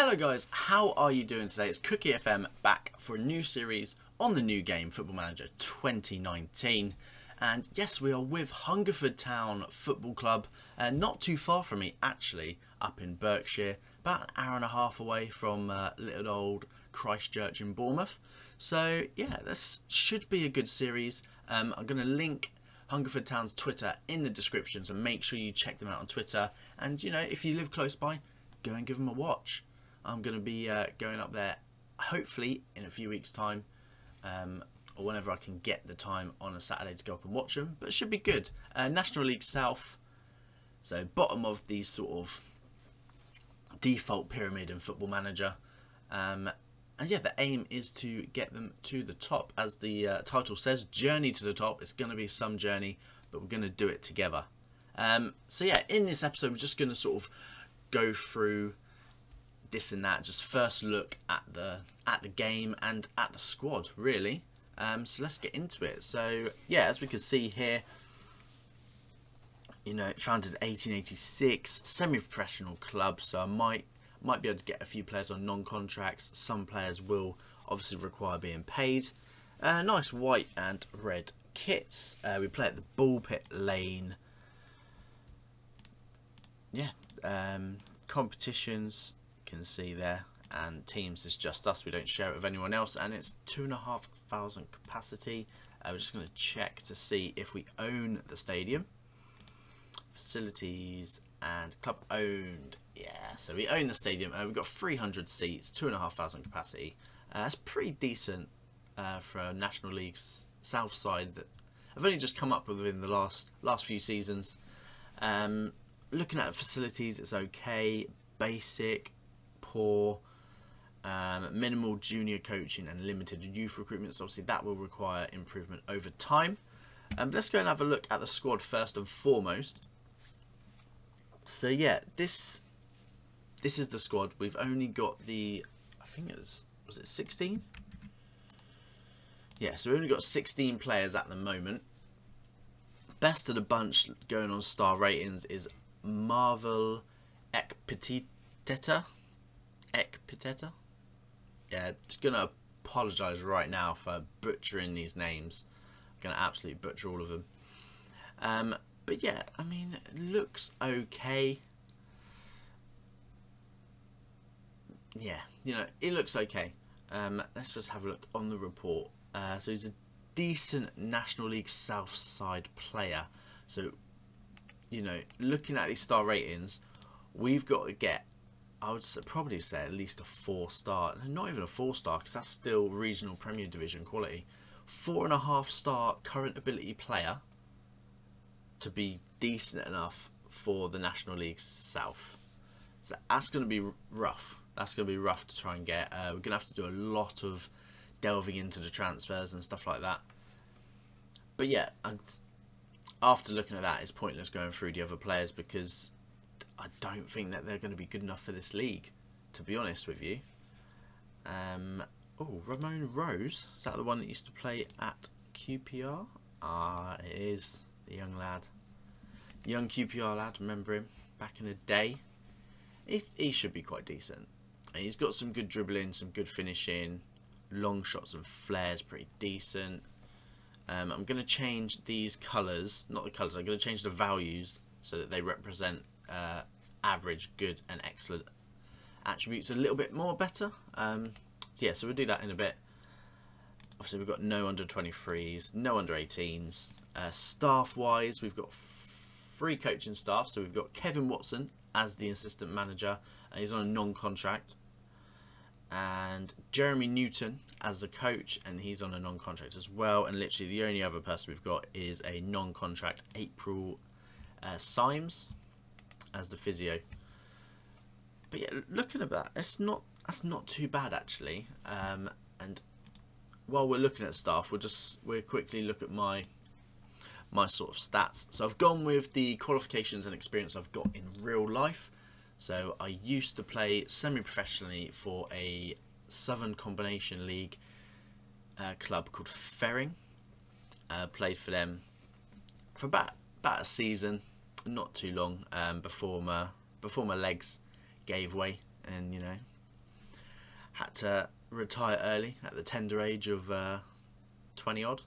Hello guys, how are you doing today? It's Cookie FM back for a new series on the new game, Football Manager 2019. And yes, we are with Hungerford Town Football Club, not too far from me actually, up in Berkshire, about an hour and a half away from little old Christchurch in Bournemouth. So yeah, this should be a good series. I'm going to link Hungerford Town's Twitter in the description, so make sure you check them out on Twitter. And you know, if you live close by, go and give them a watch. I'm going to be going up there hopefully in a few weeks time, or whenever I can get the time on a Saturday to go up and watch them, but it should be good. National League South, so bottom of the sort of default pyramid in Football Manager, and yeah, the aim is to get them to the top. As the title says, journey to the top. It's going to be some journey, but we're going to do it together. So yeah, in this episode we're just going to sort of go through this and that, just first look at the game and at the squad really. So let's get into it. So yeah, as we can see here, you know, founded in 1886, semi-professional club, so I might be able to get a few players on non-contracts. Some players will obviously require being paid. Nice white and red kits. We play at the Ball Pit Lane. Yeah, competitions you can see there, and teams is just us. We don't share it with anyone else, and it's 2,500 capacity. We're just going to check to see if we own the stadium. Facilities and club owned. Yeah, so we own the stadium. We've got 300 seats, 2,500 capacity. That's pretty decent for a National League South side that I've only just come up with within the last few seasons. Looking at the facilities, it's okay. Basic, poor, minimal junior coaching and limited youth recruitment. So obviously that will require improvement over time. Let's go and have a look at the squad first and foremost. So yeah, this is the squad. We've only got the, I think it was it 16? Yeah, so we've only got 16 players at the moment. Best of the bunch going on star ratings is Marvel Ekpiteta. Yeah, just gonna apologise right now for butchering these names. I'm gonna absolutely butcher all of them. But yeah, I mean, it looks okay. Yeah, you know, it looks okay. Let's just have a look on the report. So he's a decent National League South side player. So, you know, looking at these star ratings, we've got to get, I would probably say at least a 4-star. Not even a 4-star, because that's still regional Premier Division quality. 4.5-star current ability player to be decent enough for the National League South. So that's going to be rough. That's going to be rough to try and get. We're going to have to do a lot of delving into the transfers and stuff like that. But yeah, and after looking at that, it's pointless going through the other players because I don't think that they're going to be good enough for this league, to be honest with you. Oh, Ramon Rose. Is that the one that used to play at QPR? Ah, it is. The young lad. Young QPR lad, remember him back in the day. He should be quite decent. He's got some good dribbling, some good finishing, long shots and flares, pretty decent. I'm going to change these colours, not the colours, I'm going to change the values so that they represent average, good and excellent attributes a little bit more better. So yeah, so we'll do that in a bit. Obviously we've got no under 23s, no under 18s. Staff wise, we've got 3 coaching staff. So we've got Kevin Watson as the assistant manager, and he's on a non-contract, and Jeremy Newton as the coach, and he's on a non-contract as well. And literally the only other person we've got is a non-contract April Symes as the physio. But yeah, looking at that, that's not too bad actually. And while we're looking at staff, we'll quickly look at my sort of stats. So I've gone with the qualifications and experience I've got in real life. So I used to play semi-professionally for a Southern Combination League club called Ferring. Played for them for about a season, not too long, before my legs gave way, and you know, had to retire early at the tender age of 20 odd.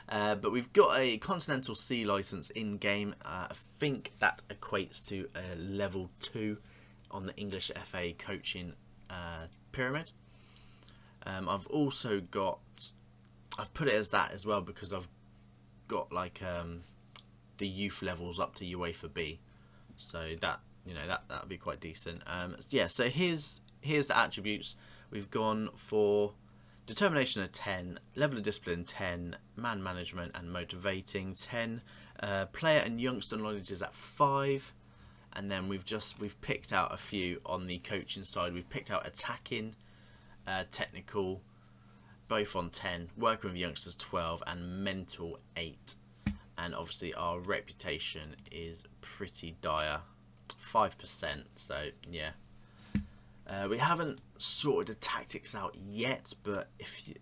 But we've got a Continental C license in game. I think that equates to a level 2 on the English FA coaching pyramid. I've also got, I've put it as that as well because I've got like the youth levels up to UEFA B, so that, you know, that would be quite decent. Yeah, so here's the attributes. We've gone for determination of 10, level of discipline 10, man management and motivating 10, player and youngster knowledge is at 5, and then we've picked out a few on the coaching side. We've picked out attacking, technical, both on 10, working with youngsters 12, and mental 8. And obviously our reputation is pretty dire, 5%. So yeah, we haven't sorted the tactics out yet, but if you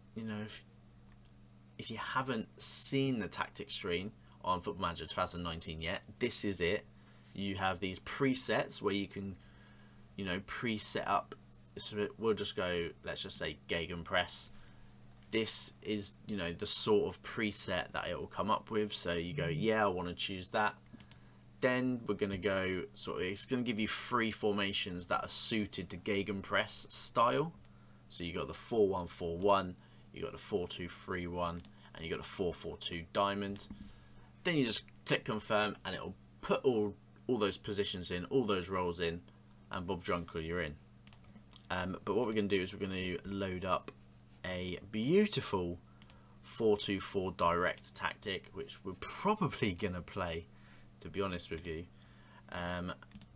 haven't seen the tactics screen on Football Manager 2019 yet, this is it. You have these presets where you can, you know, preset up. So we'll just go, let's just say gegenpress. This is, you know, the sort of preset that it will come up with. So you go, yeah, I want to choose that. Then we're going to go, sort of, it's going to give you 3 formations that are suited to gegenpress style. So you got the 4-1-4-1, you got the 4-2-3-1, and you got the 4-4-2 diamond. Then you just click confirm, and it'll put all those positions in, all those roles in, and Bob Drunker, you're in. But what we're going to do is we're going to load up a beautiful 4-2-4 direct tactic, which we're probably going to play, to be honest with you.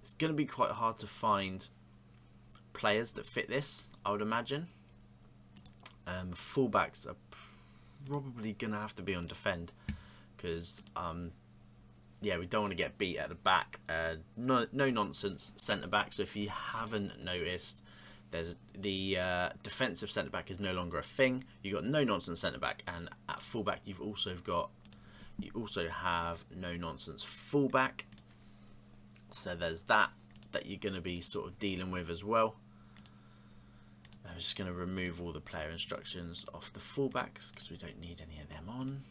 It's going to be quite hard to find players that fit this, I would imagine. Fullbacks are probably going to have to be on defend, because yeah, we don't want to get beat at the back. No nonsense centre back. So if you haven't noticed, there's the defensive centre back is no longer a thing. You got no nonsense centre back, and at fullback you also have no nonsense fullback. So there's that you're going to be sort of dealing with as well. I'm just going to remove all the player instructions off the fullbacks because we don't need any of them on.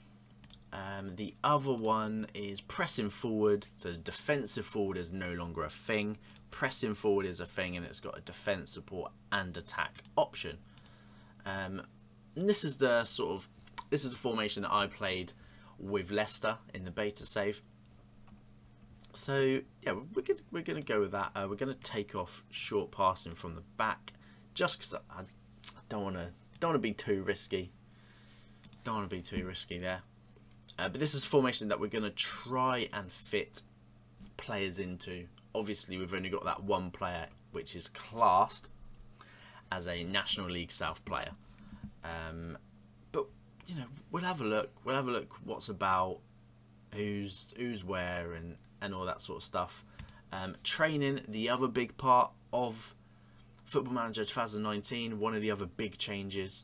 The other one is pressing forward. So defensive forward is no longer a thing. Pressing forward is a thing, and it's got a defense, support and attack option. And this is the formation that I played with Leicester in the beta save. So yeah, we're gonna go with that. We're gonna take off short passing from the back, just because I don't want to be too risky. Don't want to be too risky there. But this is a formation that we're going to try and fit players into. Obviously, we've only got that one player, which is classed as a National League South player. But you know, we'll have a look. We'll have a look what's about, who's where, and all that sort of stuff. Training, the other big part of Football Manager 2019. One of the other big changes.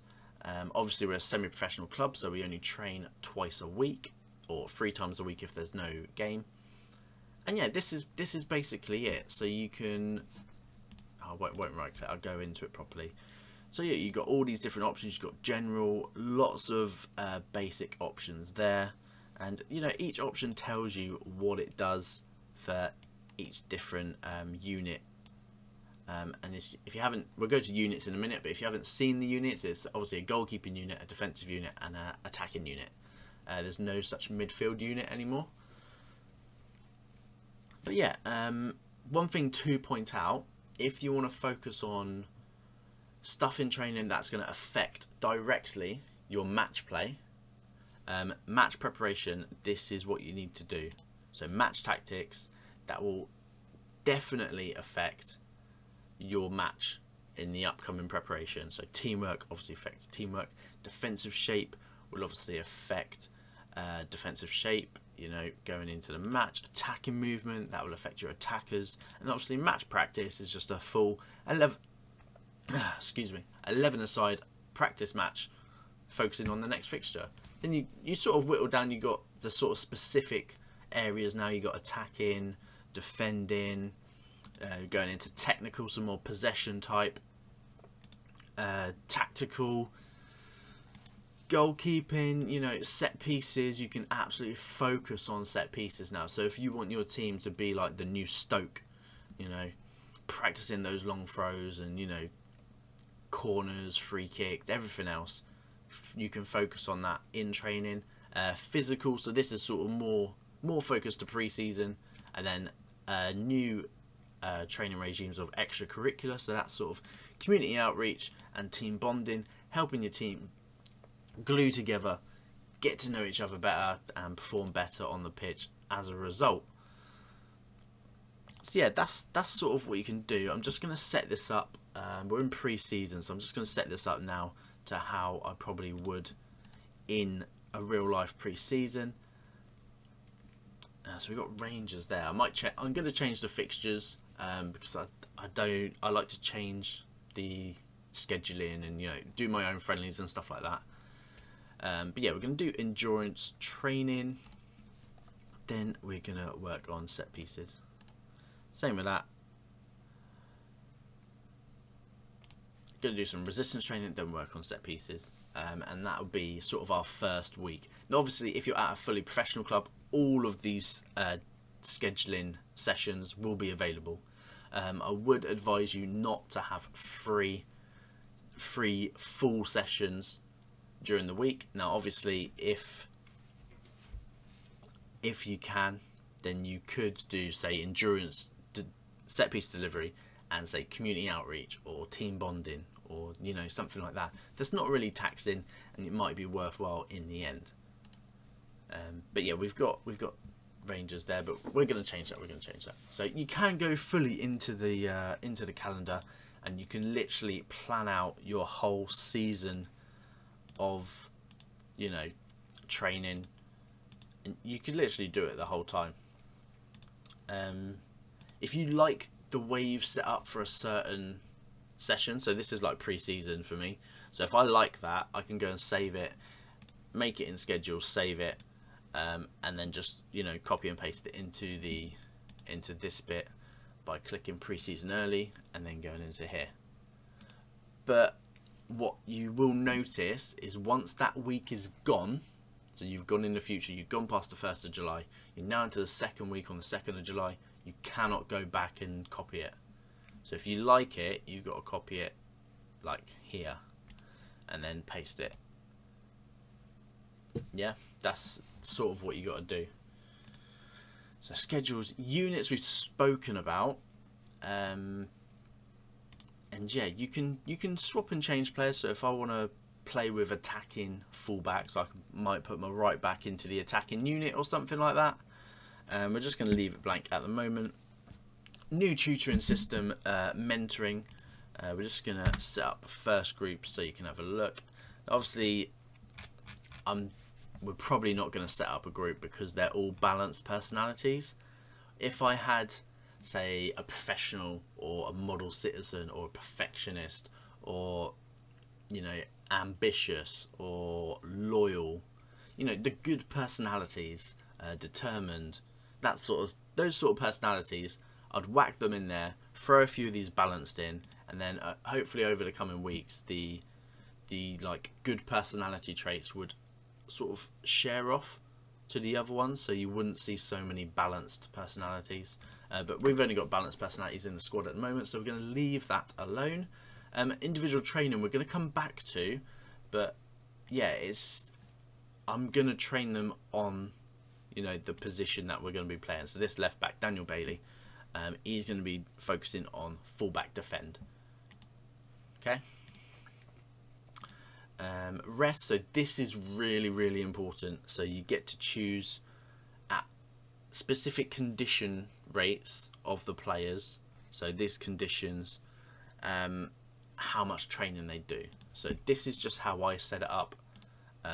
Obviously, we're a semi-professional club, so we only train twice a week, or 3 times a week if there's no game. And yeah, this is basically it. So you can, I won't right click, I'll go into it properly. So yeah, you've got all these different options. You've got general, lots of basic options there, and you know, each option tells you what it does for each different unit. And if you haven't, we'll go to units in a minute, but if you haven't seen the units, it's obviously a goalkeeping unit, a defensive unit and an attacking unit. There's no such midfield unit anymore. But yeah, one thing to point out, if you want to focus on stuff in training that's going to affect directly your match play, match preparation, this is what you need to do. So match tactics, that will definitely affect your match in the upcoming preparation. So teamwork obviously affects teamwork. Defensive shape will obviously affect defensive shape, you know, going into the match. Attacking movement, that will affect your attackers. And obviously match practice is just a full 11 aside practice match focusing on the next fixture. Then you sort of whittle down, you got the sort of specific areas now. You got attacking, defending, going into technical, some more possession type tactical, goalkeeping, you know, set pieces. You can absolutely focus on set pieces now. So if you want your team to be like the new Stoke, you know, practicing those long throws and, you know, corners, free kicks, everything else, you can focus on that in training. Physical, so this is sort of more focused to pre-season, and then new training regimes of extracurricular, so that's sort of community outreach and team bonding, helping your team glue together, get to know each other better and perform better on the pitch as a result. So yeah, that's sort of what you can do. I'm just going to set this up. We're in pre-season, so I'm just going to set this up now to how I probably would in a real life pre-season. So we've got Rangers there. I'm going to change the fixtures because I like to change the scheduling and, you know, do my own friendlies and stuff like that. But yeah, we're going to do endurance training. Then we're going to work on set pieces. Same with that. Going to do some resistance training, then work on set pieces. And that will be sort of our first week. Now, obviously, if you're at a fully professional club, all of these scheduling sessions will be available. I would advise you not to have free full sessions during the week. Now, obviously, if you can, then you could do, say, endurance set piece delivery and, say, community outreach or team bonding, or, you know, something like that. That's not really taxing, and it might be worthwhile in the end. But yeah, we've got Rangers there, but we're going to change that. We're going to change that. So you can go fully into the calendar, and you can literally plan out your whole season of, you know, training, and you could literally do it the whole time. If you like the way you've set up for a certain session, so this is like pre-season for me, so if I like that, I can go and save it, make it in schedule, save it, and then just, you know, copy and paste it into this bit by clicking pre-season early and then going into here. But what you will notice is once that week is gone, so you've gone in the future, you've gone past the 1st of July, you're now into the second week on the 2nd of July, you cannot go back and copy it. So if you like it, you've got to copy it like here and then paste it. Yeah, that's sort of what you got to do. So schedules, units we've spoken about, and yeah, you can swap and change players. So if I want to play with attacking fullbacks, I might put my right back into the attacking unit or something like that. We're just going to leave it blank at the moment. New tutoring system, mentoring. We're just going to set up a first group so you can have a look. Obviously, we're probably not going to set up a group because they're all balanced personalities. If I had, say, a professional or a model citizen or a perfectionist or, you know, ambitious or loyal, you know, the good personalities, determined, those sort of personalities, I'd whack them in there, throw a few of these balanced in, and then hopefully over the coming weeks the like good personality traits would sort of share off to the other ones, so you wouldn't see so many balanced personalities. But we've only got balanced personalities in the squad at the moment, so we're going to leave that alone. Individual training we're going to come back to, but yeah, I'm going to train them on, you know, the position that we're going to be playing. So this left back, Daniel Bailey, he's going to be focusing on fullback defend. Okay. Rest, so this is really important. So you get to choose at specific condition rates of the players. So this conditions how much training they do. So this is just how I set it up.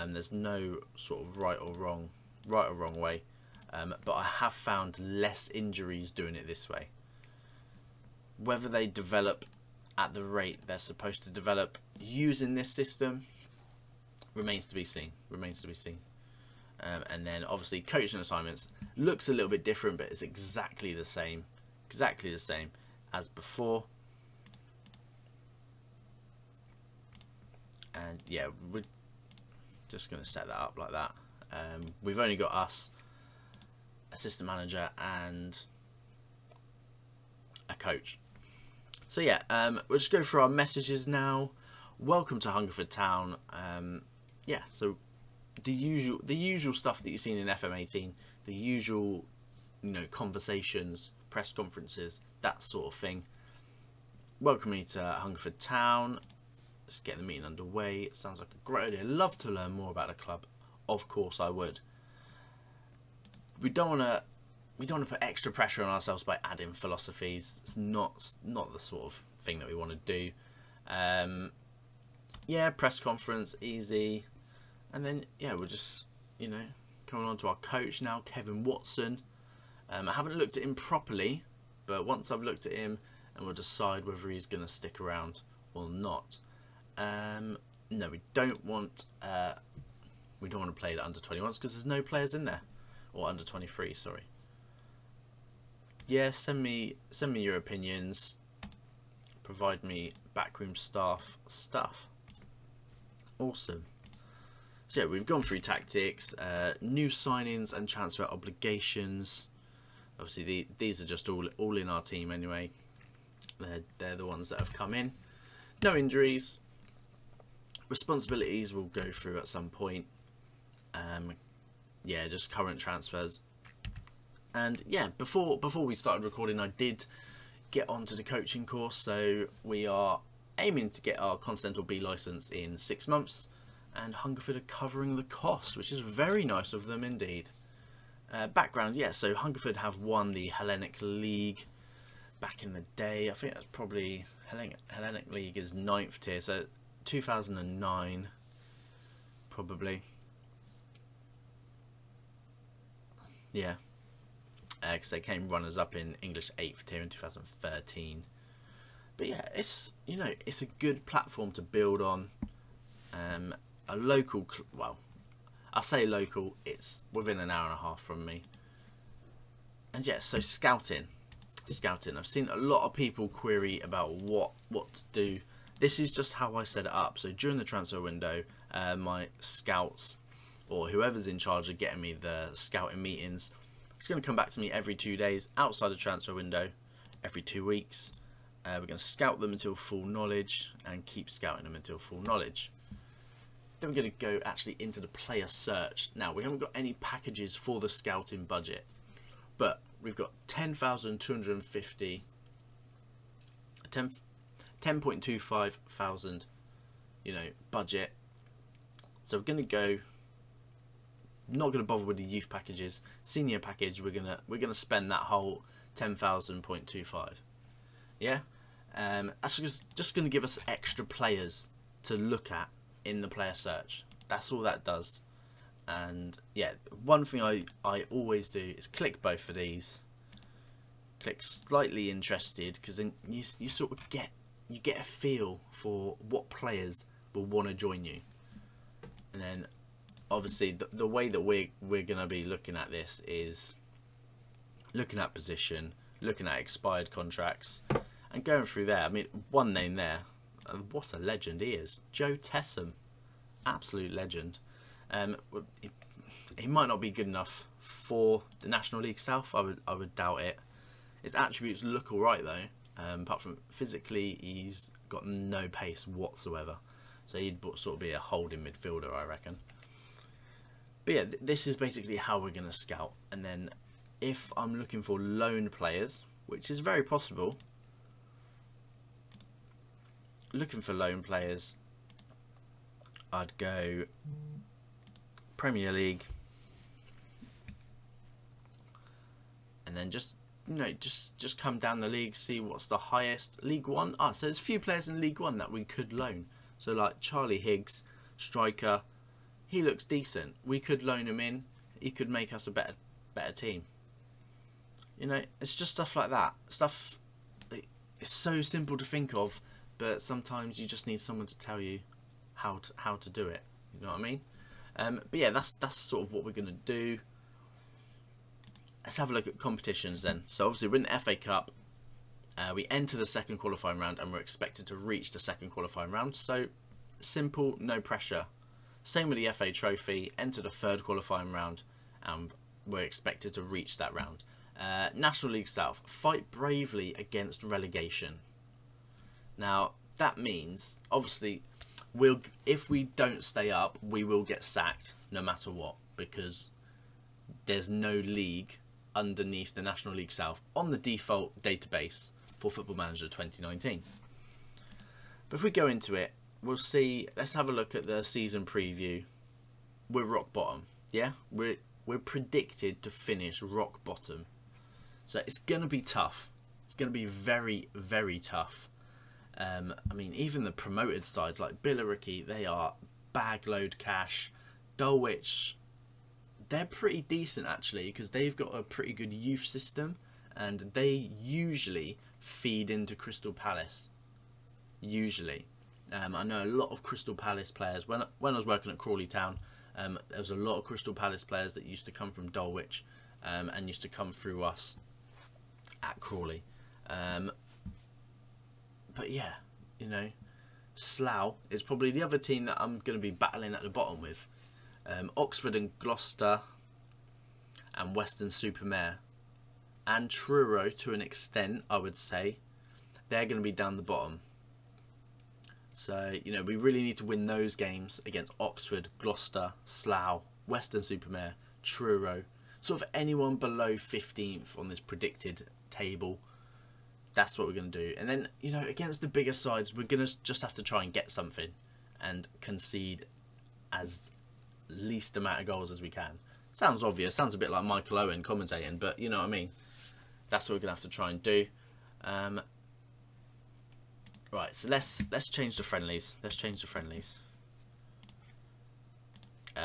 There's no sort of right or wrong way, but I have found less injuries doing it this way. Whether they develop at the rate they're supposed to develop using this system remains to be seen. And then obviously coaching assignments looks a little bit different, but it's exactly the same as before. And yeah, we're just going to set that up like that. We've only got us, assistant manager, and a coach. So yeah, we'll just go through our messages now. Welcome to Hungerford Town. Yeah, so the usual stuff that you've seen in FM18, the usual, you know, conversations, press conferences, that sort of thing. Welcome me to Hungerford Town. Let's get the meeting underway. It sounds like a great idea. Love to learn more about the club. Of course I would. We don't want to put extra pressure on ourselves by adding philosophies. It's not the sort of thing that we want to do. Yeah, press conference, easy. And then yeah, we're just, you know, coming on to our coach now, Kevin Watson. I haven't looked at him properly, but once I've looked at him, and we'll decide whether he's going to stick around or not. No, we don't want to play the under 21s because there's no players in there, or under 23. Sorry. Yeah, send me your opinions. Provide me backroom staff stuff. Awesome. So yeah, we've gone through tactics, new signings and transfer obligations. Obviously, these are just all in our team anyway. They're the ones that have come in. No injuries. Responsibilities we'll go through at some point. Yeah, just current transfers. And yeah, before we started recording, I did get onto the coaching course. So we are aiming to get our Continental B license in 6 months. And Hungerford are covering the cost, which is very nice of them indeed. Background, yeah, so Hungerford have won the Hellenic League back in the day. I think that's probably Hellenic League is 9th tier, so 2009 probably. Yeah, because they came runners up in English 8th tier in 2013. But yeah, it's, you know, it's a good platform to build on. A local, well, I say local, it's within an hour and a half from me. And yeah, so scouting. I've seen a lot of people query about what to do. This is just how I set it up. So during the transfer window, my scouts or whoever's in charge of getting me the scouting meetings, it's going to come back to me every 2 days outside the transfer window, every 2 weeks. We're going to scout them until full knowledge and keep scouting them until full knowledge. Then we're going to go actually into the player search. Now, we haven't got any packages for the scouting budget, but we've got 10,250, 10.25 thousand, you know, budget. So we're going to go, not going to bother with the youth packages. Senior package, we're gonna spend that whole 10,000.25. Yeah, that's just going to give us extra players to look at in the player search. That's all that does. And yeah, one thing I always do is click both of these, click slightly interested, because then you sort of get a feel for what players will want to join you. And then obviously the way that we're going to be looking at this is looking at position, looking at expired contracts, and going through there. I mean, one name there, what a legend he is, Joe Tessum, absolute legend. He might not be good enough for the National League South. I would doubt it. His attributes look alright though. Apart from physically, he's got no pace whatsoever. So he'd sort of be a holding midfielder, I reckon. But yeah, this is basically how we're going to scout. And then if I'm looking for loan players, which is very possible, looking for loan players, I'd go Premier League, and then just, you know, just come down the league, see what's the highest. League One, so there's a few players in League One that we could loan. So like Charlie Higgs, striker, he looks decent. We could loan him in. He could make us a better team. You know, it's just stuff like that. Stuff, it's so simple to think of, but sometimes you just need someone to tell you how to do it. You know what I mean? But yeah, that's sort of what we're gonna do. Let's have a look at competitions then. So obviously we're in the FA Cup. We enter the second qualifying round and we're expected to reach the second qualifying round. So simple, no pressure. Same with the FA Trophy, enter the third qualifying round, and we're expected to reach that round. National League South, fight bravely against relegation. Now, that means, obviously, if we don't stay up, we will get sacked no matter what, because there's no league underneath the National League South on the default database for Football Manager 2019. But if we go into it, we'll see. Let's have a look at the season preview. We're rock bottom. Yeah, we're predicted to finish rock bottom. So it's going to be tough. It's going to be very, very tough. I mean, even the promoted sides like Billericay, they are bag load cash. Dulwich, they're pretty decent actually, because they've got a pretty good youth system, and they usually feed into Crystal Palace. Usually. I know a lot of Crystal Palace players. When I was working at Crawley Town, there was a lot of Crystal Palace players that used to come from Dulwich and used to come through us at Crawley. But yeah, you know, Slough is probably the other team that I'm going to be battling at the bottom with. Oxford and Gloucester and Weston-super-Mare and Truro, to an extent, I would say, they're going to be down the bottom. So, you know, we really need to win those games against Oxford, Gloucester, Slough, Weston-super-Mare, Truro. Sort of anyone below 15th on this predicted table. That's what we're going to do. And then, you know, against the bigger sides, we're going to just have to try and get something and concede as least amount of goals as we can. Sounds obvious. Sounds a bit like Michael Owen commentating, but you know what I mean. That's what we're going to have to try and do. Right, so let's change the friendlies. Let's change the friendlies.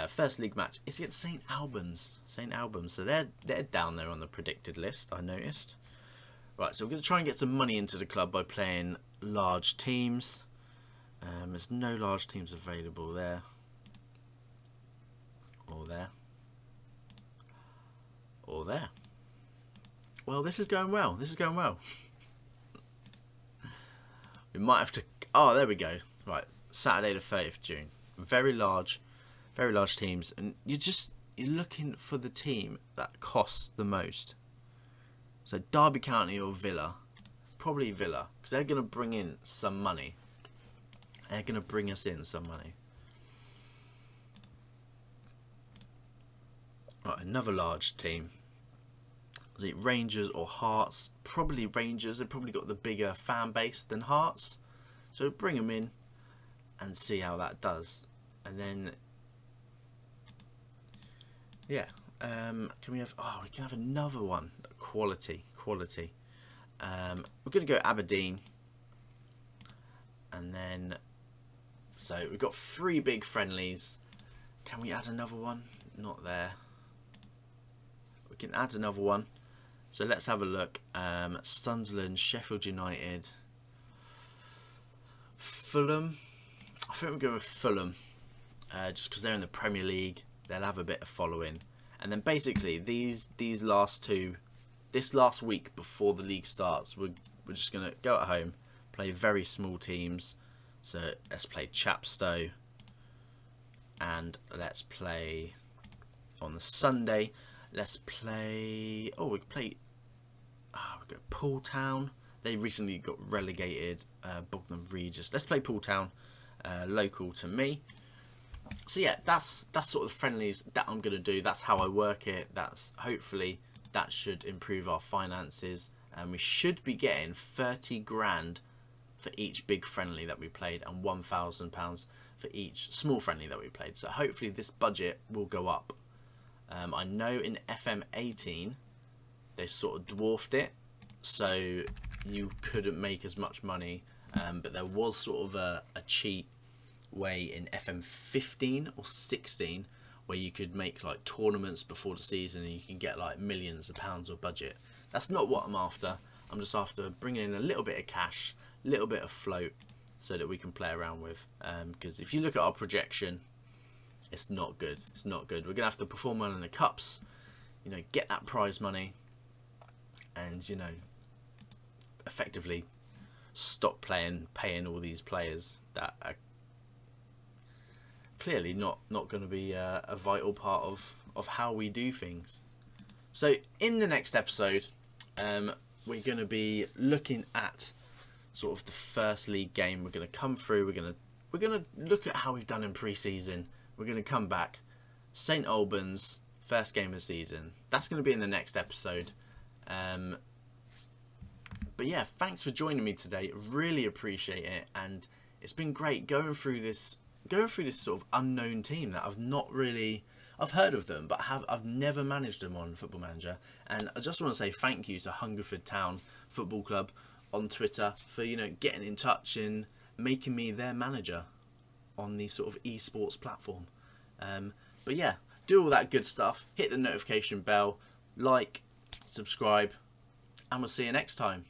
First league match is against St Albans. St Albans. So they're down there on the predicted list, I noticed. Right, so we're going to try and get some money into the club by playing large teams. There's no large teams available there. Or there. Or there. Well, this is going well. This is going well. We might have to... Oh, there we go. Right, Saturday the 30th of June. Very large teams. And you're looking for the team that costs the most. So Derby County or Villa. Probably Villa, because they're going to bring in some money. They're going to bring us in some money. Right, another large team. Is it Rangers or Hearts? Probably Rangers. They've probably got the bigger fan base than Hearts. So bring them in and see how that does. And then, yeah. Can we have... Oh, we can have another one. Quality. We're going to go Aberdeen. And then... So we've got 3 big friendlies. Can we add another one? Not there. We can add another one. So let's have a look. Sunderland, Sheffield United, Fulham. I think we'll go with Fulham. Just because they're in the Premier League. They'll have a bit of following. And then basically these last two, this last week before the league starts, we're just going to go at home, play very small teams. So let's play Chapstow. And let's play on the Sunday. Let's play... Oh, we play... we got Poole Town. They recently got relegated. Bognor Regis. Let's play Poole Town. Local to me. So yeah, that's sort of the friendlies that I'm going to do. That's how I work it. That's hopefully that should improve our finances. And we should be getting 30 grand for each big friendly that we played and £1,000 for each small friendly that we played. So hopefully this budget will go up. I know in FM19 they sort of dwarfed it, so you couldn't make as much money, but there was sort of a cheat way in FM15 or 16 where you could make like tournaments before the season and you can get like millions of pounds of budget. That's not what I'm after. I'm just after bringing in a little bit of cash, a little bit of float, so that we can play around with. Because if you look at our projection, it's not good. It's not good. We're going to have to perform well in the cups, you know, get that prize money, and, you know, effectively stop paying all these players that are clearly not going to be a vital part of how we do things. So in the next episode, we're going to be looking at sort of the first league game. We're going to come through. We're going to look at how we've done in pre-season. We're going to come back. St Albans, first game of the season. That's going to be in the next episode. But yeah, thanks for joining me today. Really appreciate it, and it's been great going through this sort of unknown team that I've heard of them, but I've never managed them on Football Manager. And I just want to say thank you to Hungerford Town Football Club on Twitter for, you know, getting in touch and making me their manager on the sort of esports platform. But yeah, do all that good stuff. Hit the notification bell, like, subscribe, and we'll see you next time.